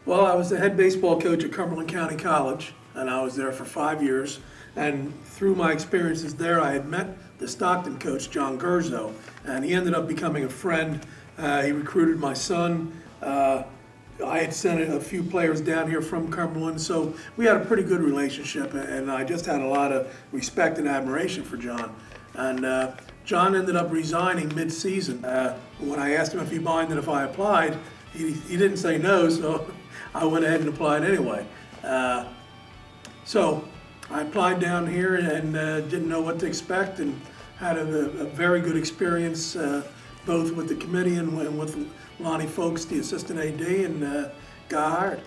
Well, I was the head baseball coach at Cumberland County College, and I was there for 5 years. And through my experiences there, I had met the Stockton coach, John Gurzo, and he ended up becoming a friend. He recruited my son. I had sent a few players down here from Cumberland, so we had a pretty good relationship, and I just had a lot of respect and admiration for John. And John ended up resigning mid-season. When I asked him if he minded if I applied, he didn't say no, so I went ahead and applied anyway. So I applied down here and didn't know what to expect, and had a very good experience both with the committee and with Lonnie Folks, the assistant AD, and got hired.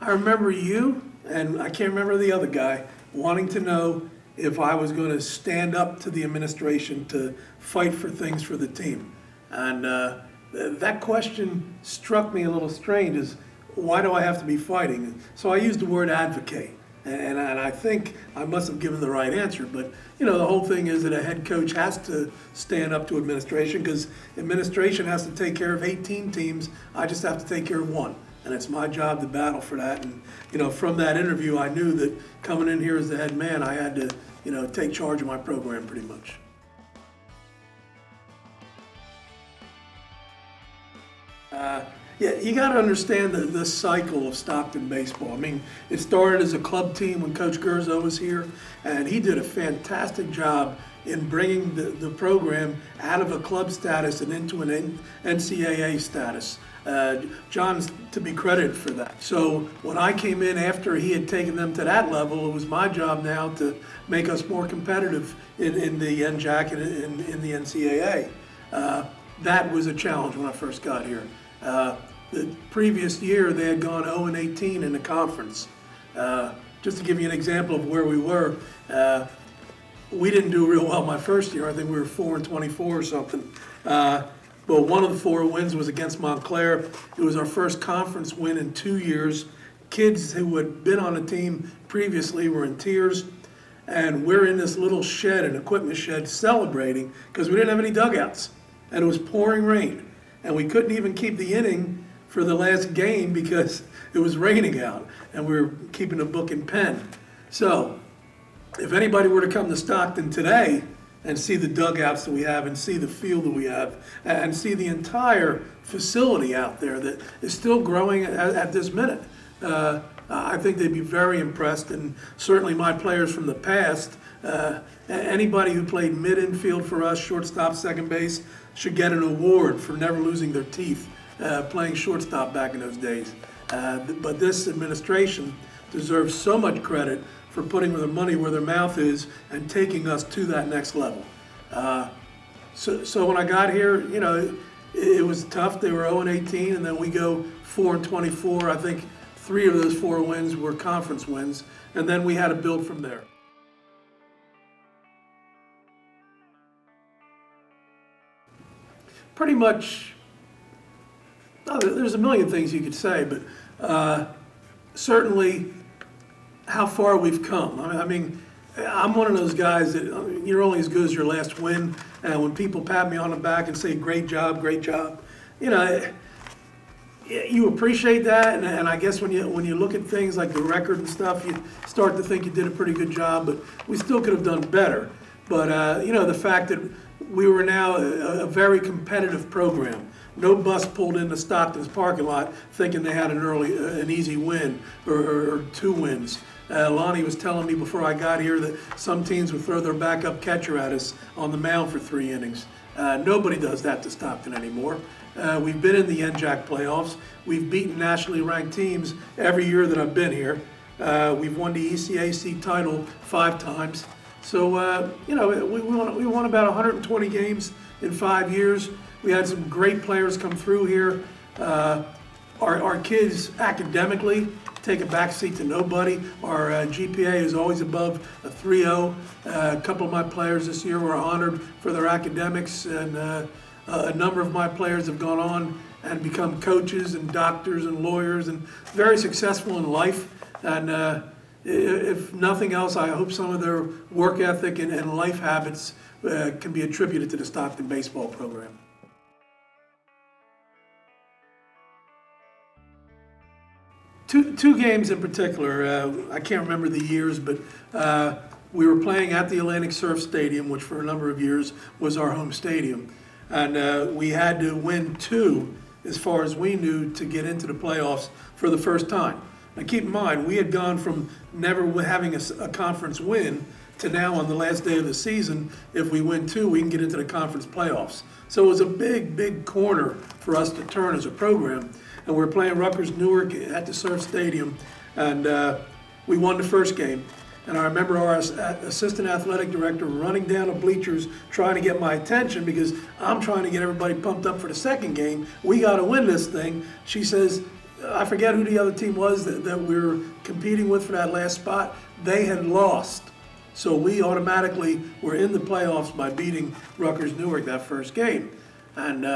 I remember you, and I can't remember the other guy, wanting to know if I was going to stand up to the administration to fight for things for the team. And that question struck me a little strange, is why do I have to be fighting? So I used the word advocate. And I think I must have given the right answer, but you know, the whole thing is that a head coach has to stand up to administration, because administration has to take care of 18 teams. I just have to take care of one, and it's my job to battle for that. And you know, from that interview, I knew that coming in here as the head man, I had to, you know, take charge of my program pretty much. Yeah, you got to understand the cycle of Stockton baseball. I mean, it started as a club team when Coach Gurzo was here, and he did a fantastic job in bringing the program out of a club status and into an NCAA status. John's to be credited for that. So when I came in after he had taken them to that level, it was my job now to make us more competitive in the NJAC and in the NCAA. That was a challenge when I first got here. The previous year, they had gone 0-18 in the conference. Just to give you an example of where we were, we didn't do real well my first year. I think we were 4-24 or something. But one of the 4 wins was against Montclair. It was our first conference win in 2 years. Kids who had been on the team previously were in tears. And we're in this little shed, an equipment shed, celebrating because we didn't have any dugouts. And it was pouring rain. And we couldn't even keep the inning for the last game because it was raining out, and we were keeping a book and pen. So if anybody were to come to Stockton today and see the dugouts that we have, and see the field that we have, and see the entire facility out there that is still growing at this minute, I think they'd be very impressed. And certainly my players from the past, anybody who played mid-infield for us, shortstop, second base, should get an award for never losing their teeth playing shortstop back in those days. But this administration deserves so much credit for putting their money where their mouth is and taking us to that next level. So when I got here, you know, it was tough. They were 0-18, and then we go 4-24. I think 3 of those 4 wins were conference wins, and then we had to build from there. Pretty much, there's a million things you could say, but certainly how far we've come. I mean, I'm one of those guys that you're only as good as your last win, and when people pat me on the back and say, great job, you know, you appreciate that, and I guess when you look at things like the record and stuff, you start to think you did a pretty good job, but we still could have done better. But you know, the fact that we were now a very competitive program. No bus pulled into Stockton's parking lot thinking they had an easy win or 2 wins. Lonnie was telling me before I got here that some teams would throw their backup catcher at us on the mound for 3 innings. Nobody does that to Stockton anymore. We've been in the NJAC playoffs. We've beaten nationally ranked teams every year that I've been here. We've won the ECAC title 5 times. So, you know, we won about 120 games in 5 years. We had some great players come through here. Our kids academically take a backseat to nobody. Our GPA is always above a 3.0. A couple of my players this year were honored for their academics, and a number of my players have gone on and become coaches and doctors and lawyers and very successful in life. And if nothing else, I hope some of their work ethic and life habits can be attributed to the Stockton baseball program. Two games in particular. I can't remember the years, but we were playing at the Atlantic Surf Stadium, which for a number of years was our home stadium. And we had to win two, as far as we knew, to get into the playoffs for the first time. Now keep in mind, we had gone from never having a conference win to now on the last day of the season, if we win two, we can get into the conference playoffs. So it was a big, big corner for us to turn as a program. And we're playing Rutgers Newark at the Surf Stadium, and we won the first game. And I remember our assistant athletic director running down the bleachers trying to get my attention because I'm trying to get everybody pumped up for the second game. We got to win this thing. She says, I forget who the other team was that we were competing with for that last spot. They had lost. So we automatically were in the playoffs by beating Rutgers Newark that first game. And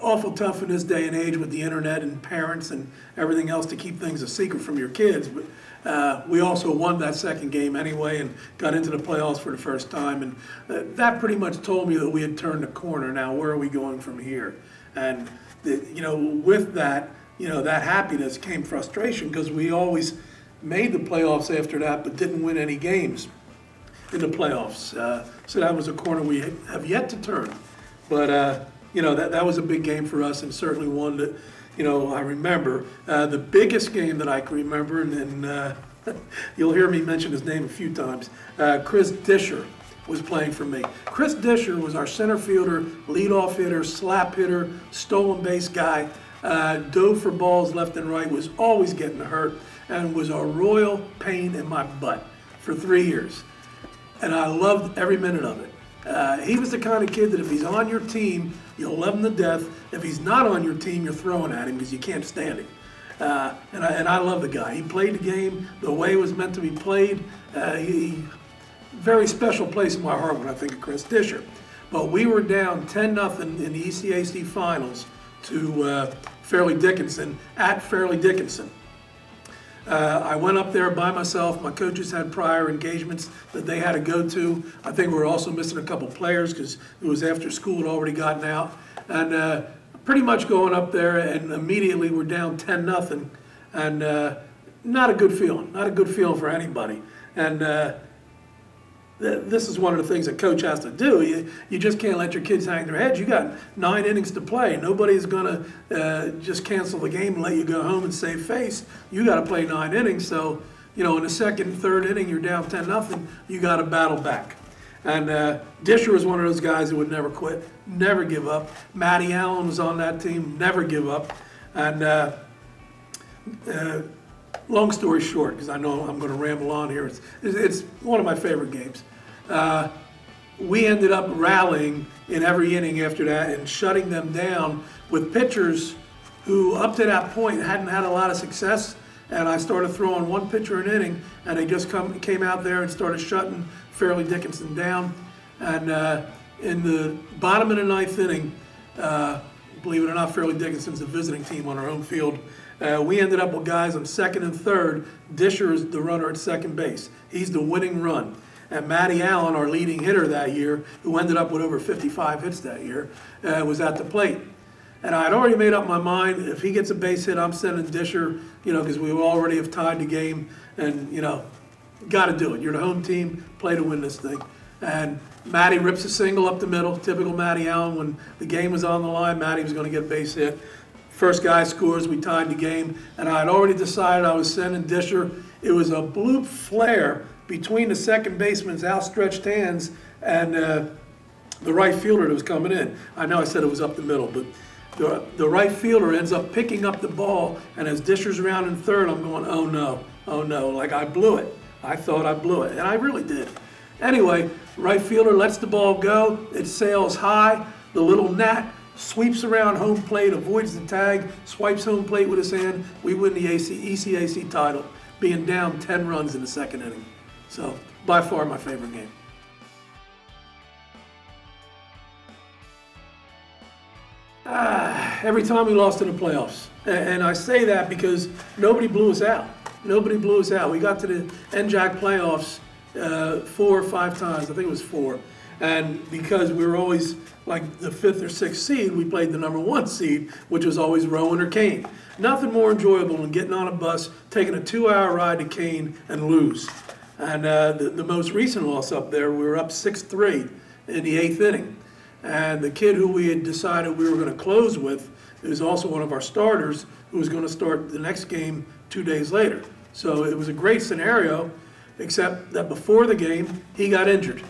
awful tough in this day and age with the internet and parents and everything else to keep things a secret from your kids. But we also won that second game anyway and got into the playoffs for the first time. And that pretty much told me that we had turned the corner. Now, where are we going from here? And, with that, that happiness came frustration because we always made the playoffs after that but didn't win any games in the playoffs. So that was a corner we have yet to turn. But, that was a big game for us and certainly one that, I remember. The biggest game that I can remember, and you'll hear me mention his name a few times, Chris Disher was playing for me. Chris Disher was our center fielder, leadoff hitter, slap hitter, stolen base guy, dove for balls left and right, was always getting hurt, and was a royal pain in my butt for 3 years. And I loved every minute of it. He was the kind of kid that if he's on your team, you'll love him to death. If he's not on your team, you're throwing at him because you can't stand him. And I love the guy. He played the game the way it was meant to be played. Very special place in my heart when I think of Chris Disher. But we were down 10-0 in the ECAC finals to Fairleigh Dickinson at Fairleigh Dickinson. I went up there by myself. My coaches had prior engagements that they had to go to. I think we were also missing a couple players because it was after school had already gotten out. And pretty much going up there, and immediately we're down 10-0. And not a good feeling. Not a good feeling for anybody. And this is one of the things a coach has to do. You just can't let your kids hang their heads. You got 9 innings to play. Nobody's going to just cancel the game and let you go home and save face. You got to play 9 innings. So, in the second, third inning, you're down 10-0. You got to battle back. And Disher was one of those guys who would never quit, never give up. Matty Allen was on that team, never give up. And long story short, because I know I'm going to ramble on here, it's one of my favorite games. We ended up rallying in every inning after that and shutting them down with pitchers who up to that point hadn't had a lot of success. And I started throwing one pitcher an inning, and they just came out there and started shutting Fairleigh Dickinson down. And in the bottom of the 9th inning, believe it or not, Fairleigh Dickinson's a visiting team on our home field. We ended up with guys on second and third. Disher is the runner at second base. He's the winning run. And Matty Allen, our leading hitter that year, who ended up with over 55 hits that year, was at the plate. And I'd already made up my mind, if he gets a base hit, I'm sending Disher, because we already have tied the game. And, got to do it. You're the home team, play to win this thing. And Matty rips a single up the middle, typical Matty Allen. When the game was on the line, Matty was going to get a base hit. First guy scores, we tied the game, and I had already decided I was sending Disher. It was a bloop flare between the second baseman's outstretched hands and the right fielder that was coming in. I know I said it was up the middle, but the right fielder ends up picking up the ball, and as Disher's around in third, I'm going, oh no, like I blew it. I thought I blew it, and I really did. Anyway, right fielder lets the ball go. It sails high. The little gnat sweeps around home plate, avoids the tag, swipes home plate with his hand. We win the ECAC title, being down 10 runs in the second inning. So, by far my favorite game. Every time we lost in the playoffs. And I say that because nobody blew us out. Nobody blew us out. We got to the NJAC playoffs 4 or 5 times. I think it was 4. And because we were always like the 5th or 6th seed, we played the number 1 seed, which was always Rowan or Kane. Nothing more enjoyable than getting on a bus, taking a 2-hour ride to Kane and lose. And the most recent loss up there, we were up 6-3 in the 8th inning. And the kid who we had decided we were going to close with is also one of our starters, who was going to start the next game 2 days later. So it was a great scenario, except that before the game, he got injured.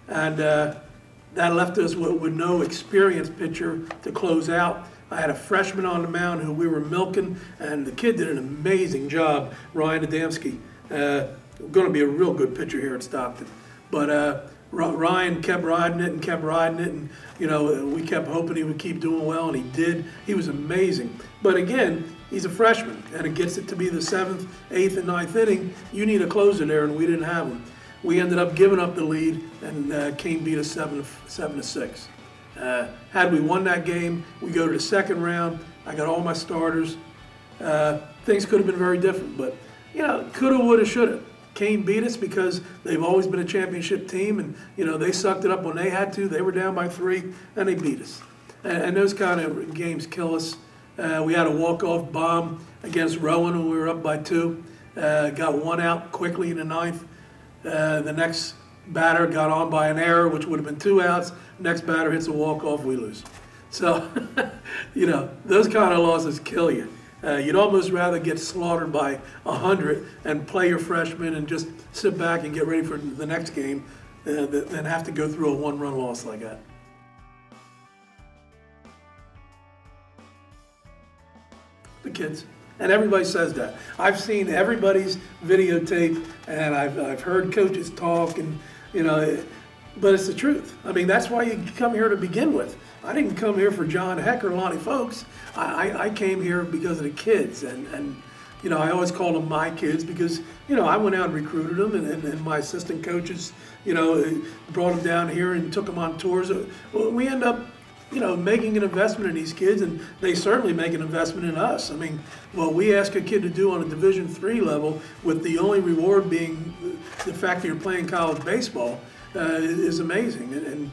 And that left us with no experienced pitcher to close out. I had a freshman on the mound who we were milking, and the kid did an amazing job, Ryan Adamski. Going to be a real good pitcher here at Stockton. But Ryan kept riding it, and we kept hoping he would keep doing well, and he did. He was amazing. But again, he's a freshman, and it gets it to be the 7th, 8th, and 9th inning. You need a closer there, and we didn't have him. We ended up giving up the lead, and Kane beat us 7-6. Had we won that game, we go to the second round. I got all my starters. Things could have been very different, but coulda, woulda, shoulda. Kane beat us because they've always been a championship team, and they sucked it up when they had to. They were down by 3, and they beat us. And those kind of games kill us. We had a walk-off bomb against Rowan when we were up by 2. Got 1 out quickly in the 9th. The next batter got on by an error, which would have been 2 outs. Next batter hits a walk-off, we lose. So, those kind of losses kill you. You'd almost rather get slaughtered by 100 and play your freshman and just sit back and get ready for the next game than have to go through a 1-run loss like that. The kids. And everybody says that. I've seen everybody's videotape, and I've heard coaches talk, and but it's the truth. I mean, that's why you come here to begin with. I didn't come here for John Heck or Lonnie Folks. I came here because of the kids, and I always call them my kids because I went out and recruited them, and my assistant coaches brought them down here and took them on tours. Well, we end up making an investment in these kids, and they certainly make an investment in us. I mean, what we ask a kid to do on a Division III level, with the only reward being the fact that you're playing college baseball, is amazing. And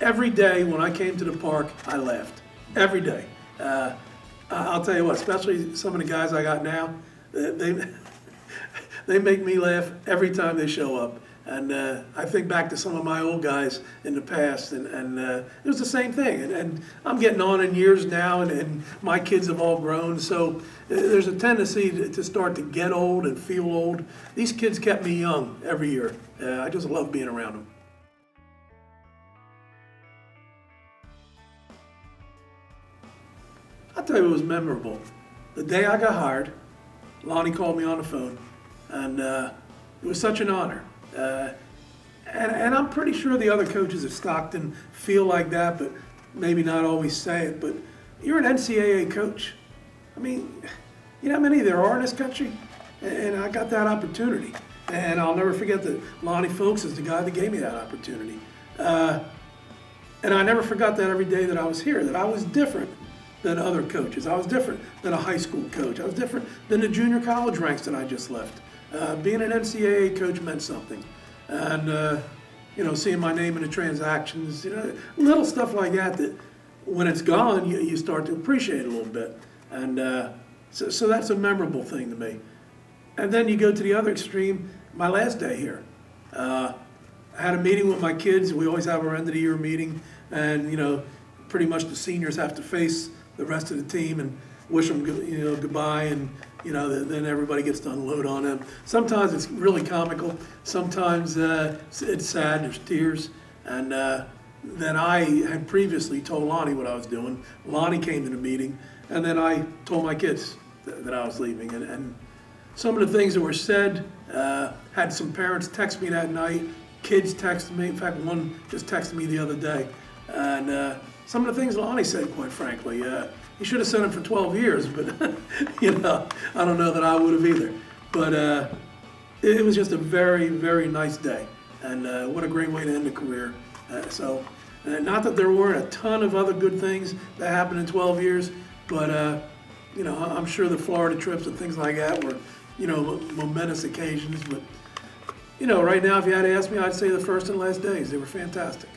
every day when I came to the park, I laughed. Every day. I'll tell you what, especially some of the guys I got now, they make me laugh every time they show up. And I think back to some of my old guys in the past, and it was the same thing. And I'm getting on in years now, and my kids have all grown. So there's a tendency to start to get old and feel old. These kids kept me young every year. I just love being around them. I'll tell you what was memorable. The day I got hired, Lonnie called me on the phone, and it was such an honor. And I'm pretty sure the other coaches at Stockton feel like that, but maybe not always say it. But you're an NCAA coach. I mean, you know how many there are in this country? And I got that opportunity. And I'll never forget that Lonnie Folks is the guy that gave me that opportunity. And I never forgot that every day that I was here, that I was different than other coaches. I was different than a high school coach. I was different than the junior college ranks that I just left. Being an NCAA coach meant something. And, seeing my name in the transactions, little stuff like that when it's gone, you start to appreciate it a little bit. And so that's a memorable thing to me. And then you go to the other extreme, my last day here. I had a meeting with my kids. We always have our end of the year meeting. And, pretty much the seniors have to face the rest of the team and wish them, goodbye, and then everybody gets to unload on them. Sometimes it's really comical. Sometimes it's sad. There's tears. And then I had previously told Lonnie what I was doing. Lonnie came to the meeting, and then I told my kids that I was leaving. And some of the things that were said, had some parents text me that night. Kids texted me. In fact, one just texted me the other day. And some of the things Lonnie said, quite frankly, he should have sent him for 12 years, but I don't know that I would have either. But it was just a very, very nice day, and what a great way to end a career. Not that there weren't a ton of other good things that happened in 12 years, but I'm sure the Florida trips and things like that were momentous occasions. But Right now, if you had to ask me, I'd say the first and last days. They were fantastic.